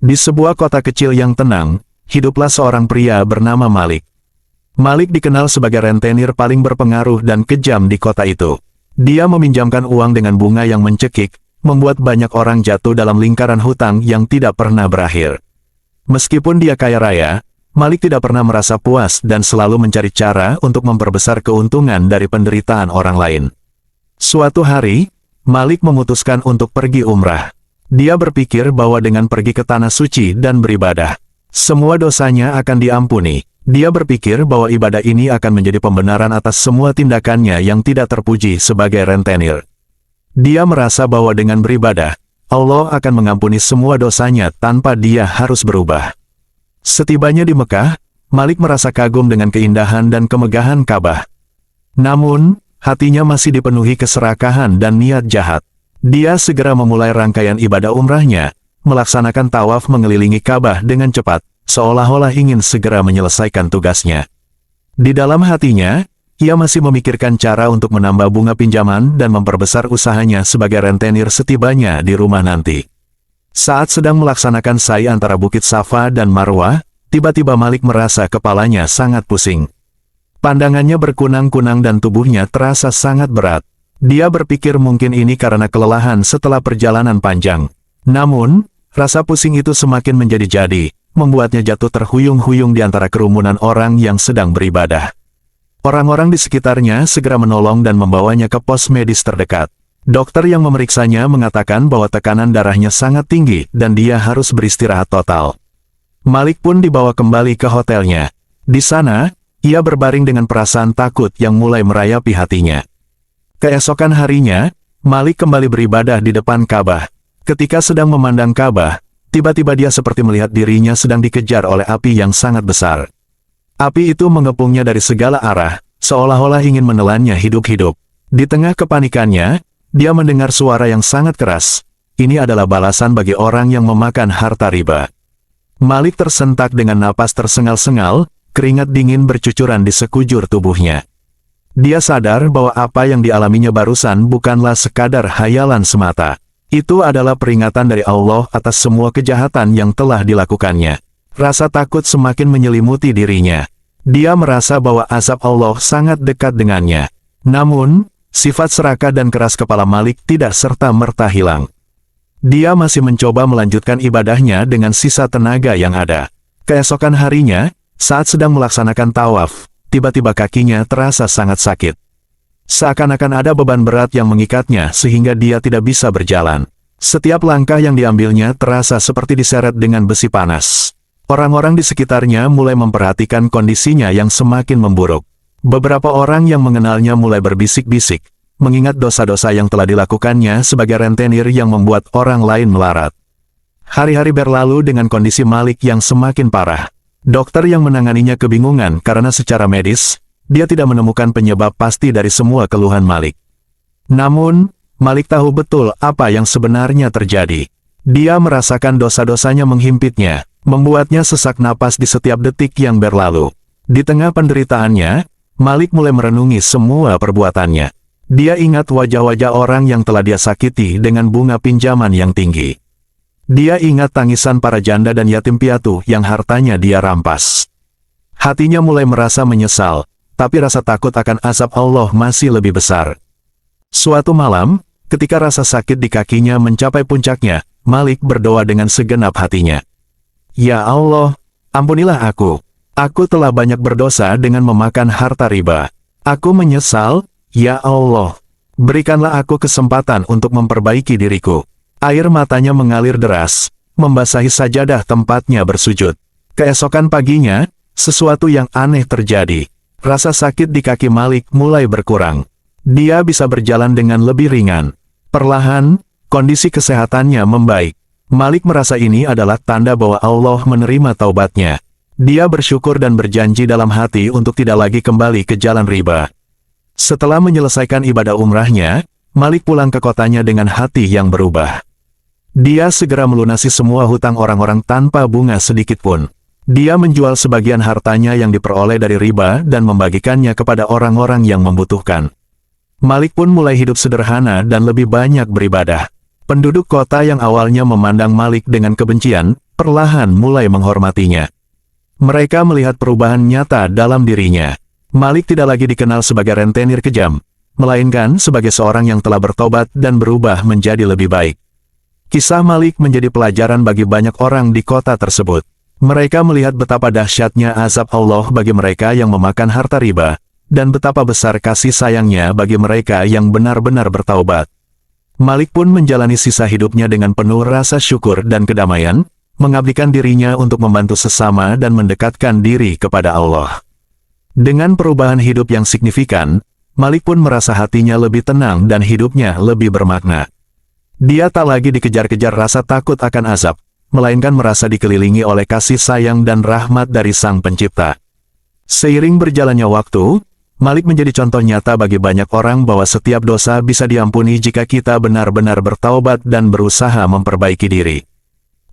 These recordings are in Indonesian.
Di sebuah kota kecil yang tenang, hiduplah seorang pria bernama Malik. Malik dikenal sebagai rentenir paling berpengaruh dan kejam di kota itu. Dia meminjamkan uang dengan bunga yang mencekik, membuat banyak orang jatuh dalam lingkaran hutang yang tidak pernah berakhir. Meskipun dia kaya raya, Malik tidak pernah merasa puas dan selalu mencari cara untuk memperbesar keuntungan dari penderitaan orang lain. Suatu hari, Malik memutuskan untuk pergi umrah. Dia berpikir bahwa dengan pergi ke tanah suci dan beribadah, semua dosanya akan diampuni. Dia berpikir bahwa ibadah ini akan menjadi pembenaran atas semua tindakannya yang tidak terpuji sebagai rentenir. Dia merasa bahwa dengan beribadah, Allah akan mengampuni semua dosanya tanpa dia harus berubah. Setibanya di Mekah, Malik merasa kagum dengan keindahan dan kemegahan Ka'bah. Namun, hatinya masih dipenuhi keserakahan dan niat jahat. Dia segera memulai rangkaian ibadah umrahnya, melaksanakan tawaf mengelilingi Ka'bah dengan cepat, seolah-olah ingin segera menyelesaikan tugasnya. Di dalam hatinya, ia masih memikirkan cara untuk menambah bunga pinjaman dan memperbesar usahanya sebagai rentenir setibanya di rumah nanti. Saat sedang melaksanakan sa'i antara Bukit Safa dan Marwah, tiba-tiba Malik merasa kepalanya sangat pusing. Pandangannya berkunang-kunang dan tubuhnya terasa sangat berat. Dia berpikir mungkin ini karena kelelahan setelah perjalanan panjang. Namun, rasa pusing itu semakin menjadi-jadi, membuatnya jatuh terhuyung-huyung di antara kerumunan orang yang sedang beribadah. Orang-orang di sekitarnya segera menolong dan membawanya ke pos medis terdekat. Dokter yang memeriksanya mengatakan bahwa tekanan darahnya sangat tinggi dan dia harus beristirahat total. Malik pun dibawa kembali ke hotelnya. Di sana, ia berbaring dengan perasaan takut yang mulai merayapi hatinya. Keesokan harinya, Malik kembali beribadah di depan Ka'bah. Ketika sedang memandang Ka'bah, tiba-tiba dia seperti melihat dirinya sedang dikejar oleh api yang sangat besar. Api itu mengepungnya dari segala arah, seolah-olah ingin menelannya hidup-hidup. Di tengah kepanikannya, dia mendengar suara yang sangat keras. Ini adalah balasan bagi orang yang memakan harta riba. Malik tersentak dengan napas tersengal-sengal, keringat dingin bercucuran di sekujur tubuhnya. Dia sadar bahwa apa yang dialaminya barusan bukanlah sekadar hayalan semata. Itu adalah peringatan dari Allah atas semua kejahatan yang telah dilakukannya. Rasa takut semakin menyelimuti dirinya. Dia merasa bahwa azab Allah sangat dekat dengannya. Namun, sifat serakah dan keras kepala Malik tidak serta-merta hilang. Dia masih mencoba melanjutkan ibadahnya dengan sisa tenaga yang ada. Keesokan harinya, saat sedang melaksanakan tawaf, tiba-tiba kakinya terasa sangat sakit. Seakan-akan ada beban berat yang mengikatnya sehingga dia tidak bisa berjalan. Setiap langkah yang diambilnya terasa seperti diseret dengan besi panas. Orang-orang di sekitarnya mulai memperhatikan kondisinya yang semakin memburuk. Beberapa orang yang mengenalnya mulai berbisik-bisik, mengingat dosa-dosa yang telah dilakukannya sebagai rentenir yang membuat orang lain melarat. Hari-hari berlalu dengan kondisi Malik yang semakin parah. Dokter yang menanganinya kebingungan karena secara medis, dia tidak menemukan penyebab pasti dari semua keluhan Malik. Namun, Malik tahu betul apa yang sebenarnya terjadi. Dia merasakan dosa-dosanya menghimpitnya, membuatnya sesak napas di setiap detik yang berlalu. Di tengah penderitaannya, Malik mulai merenungi semua perbuatannya. Dia ingat wajah-wajah orang yang telah dia sakiti dengan bunga pinjaman yang tinggi. Dia ingat tangisan para janda dan yatim piatu yang hartanya dia rampas. Hatinya mulai merasa menyesal, tapi rasa takut akan azab Allah masih lebih besar. Suatu malam, ketika rasa sakit di kakinya mencapai puncaknya, Malik berdoa dengan segenap hatinya. Ya Allah, ampunilah aku. Aku telah banyak berdosa dengan memakan harta riba. Aku menyesal, ya Allah. Berikanlah aku kesempatan untuk memperbaiki diriku. Air matanya mengalir deras, membasahi sajadah tempatnya bersujud. Keesokan paginya, sesuatu yang aneh terjadi. Rasa sakit di kaki Malik mulai berkurang. Dia bisa berjalan dengan lebih ringan. Perlahan, kondisi kesehatannya membaik. Malik merasa ini adalah tanda bahwa Allah menerima taubatnya. Dia bersyukur dan berjanji dalam hati untuk tidak lagi kembali ke jalan riba. Setelah menyelesaikan ibadah umrahnya, Malik pulang ke kotanya dengan hati yang berubah. Dia segera melunasi semua hutang orang-orang tanpa bunga sedikit pun. Dia menjual sebagian hartanya yang diperoleh dari riba dan membagikannya kepada orang-orang yang membutuhkan. Malik pun mulai hidup sederhana dan lebih banyak beribadah. Penduduk kota yang awalnya memandang Malik dengan kebencian, perlahan mulai menghormatinya. Mereka melihat perubahan nyata dalam dirinya. Malik tidak lagi dikenal sebagai rentenir kejam, melainkan sebagai seorang yang telah bertobat dan berubah menjadi lebih baik. Kisah Malik menjadi pelajaran bagi banyak orang di kota tersebut. Mereka melihat betapa dahsyatnya azab Allah bagi mereka yang memakan harta riba, dan betapa besar kasih sayangnya bagi mereka yang benar-benar bertaubat. Malik pun menjalani sisa hidupnya dengan penuh rasa syukur dan kedamaian, mengabdikan dirinya untuk membantu sesama dan mendekatkan diri kepada Allah. Dengan perubahan hidup yang signifikan, Malik pun merasa hatinya lebih tenang dan hidupnya lebih bermakna. Dia tak lagi dikejar-kejar rasa takut akan azab, melainkan merasa dikelilingi oleh kasih sayang dan rahmat dari Sang Pencipta. Seiring berjalannya waktu, Malik menjadi contoh nyata bagi banyak orang bahwa setiap dosa bisa diampuni jika kita benar-benar bertaubat dan berusaha memperbaiki diri.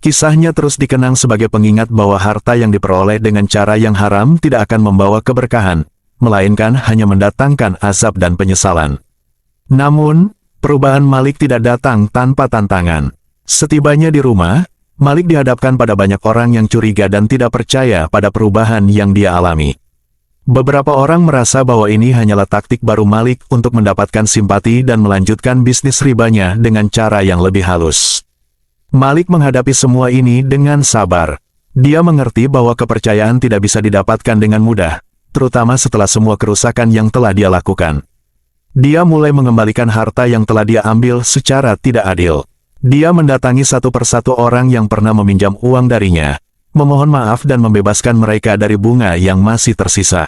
Kisahnya terus dikenang sebagai pengingat bahwa harta yang diperoleh dengan cara yang haram tidak akan membawa keberkahan, melainkan hanya mendatangkan azab dan penyesalan. Namun, perubahan Malik tidak datang tanpa tantangan. Setibanya di rumah, Malik dihadapkan pada banyak orang yang curiga dan tidak percaya pada perubahan yang dia alami. Beberapa orang merasa bahwa ini hanyalah taktik baru Malik untuk mendapatkan simpati dan melanjutkan bisnis ribanya dengan cara yang lebih halus. Malik menghadapi semua ini dengan sabar. Dia mengerti bahwa kepercayaan tidak bisa didapatkan dengan mudah, terutama setelah semua kerusakan yang telah dia lakukan. Dia mulai mengembalikan harta yang telah dia ambil secara tidak adil. Dia mendatangi satu persatu orang yang pernah meminjam uang darinya, memohon maaf dan membebaskan mereka dari bunga yang masih tersisa.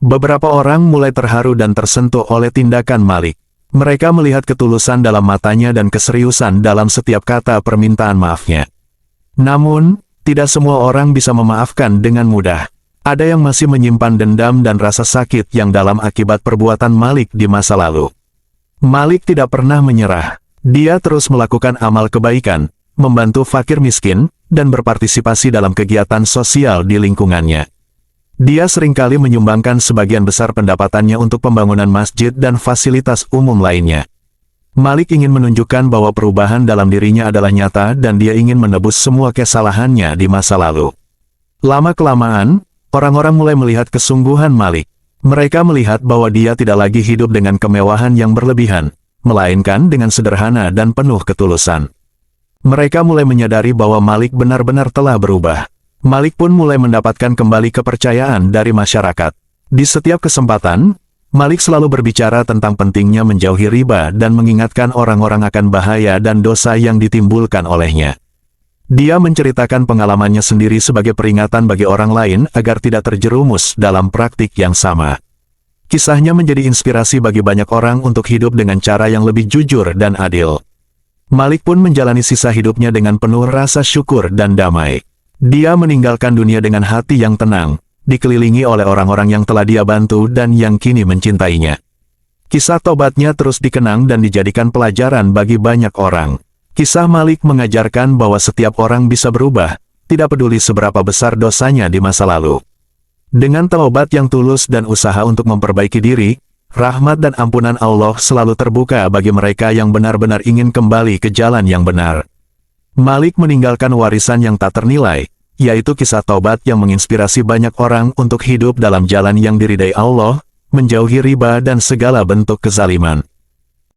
Beberapa orang mulai terharu dan tersentuh oleh tindakan Malik. Mereka melihat ketulusan dalam matanya dan keseriusan dalam setiap kata permintaan maafnya. Namun, tidak semua orang bisa memaafkan dengan mudah. Ada yang masih menyimpan dendam dan rasa sakit yang dalam akibat perbuatan Malik di masa lalu. Malik tidak pernah menyerah. Dia terus melakukan amal kebaikan, membantu fakir miskin, dan berpartisipasi dalam kegiatan sosial di lingkungannya. Dia seringkali menyumbangkan sebagian besar pendapatannya untuk pembangunan masjid dan fasilitas umum lainnya. Malik ingin menunjukkan bahwa perubahan dalam dirinya adalah nyata dan dia ingin menebus semua kesalahannya di masa lalu. Lama-kelamaan, orang-orang mulai melihat kesungguhan Malik. Mereka melihat bahwa dia tidak lagi hidup dengan kemewahan yang berlebihan, melainkan dengan sederhana dan penuh ketulusan. Mereka mulai menyadari bahwa Malik benar-benar telah berubah. Malik pun mulai mendapatkan kembali kepercayaan dari masyarakat. Di setiap kesempatan, Malik selalu berbicara tentang pentingnya menjauhi riba dan mengingatkan orang-orang akan bahaya dan dosa yang ditimbulkan olehnya. Dia menceritakan pengalamannya sendiri sebagai peringatan bagi orang lain agar tidak terjerumus dalam praktik yang sama. Kisahnya menjadi inspirasi bagi banyak orang untuk hidup dengan cara yang lebih jujur dan adil. Malik pun menjalani sisa hidupnya dengan penuh rasa syukur dan damai. Dia meninggalkan dunia dengan hati yang tenang, dikelilingi oleh orang-orang yang telah dia bantu dan yang kini mencintainya. Kisah tobatnya terus dikenang dan dijadikan pelajaran bagi banyak orang. Kisah Malik mengajarkan bahwa setiap orang bisa berubah, tidak peduli seberapa besar dosanya di masa lalu. Dengan taubat yang tulus dan usaha untuk memperbaiki diri, rahmat dan ampunan Allah selalu terbuka bagi mereka yang benar-benar ingin kembali ke jalan yang benar. Malik meninggalkan warisan yang tak ternilai, yaitu kisah taubat yang menginspirasi banyak orang untuk hidup dalam jalan yang diridai Allah, menjauhi riba dan segala bentuk kezaliman.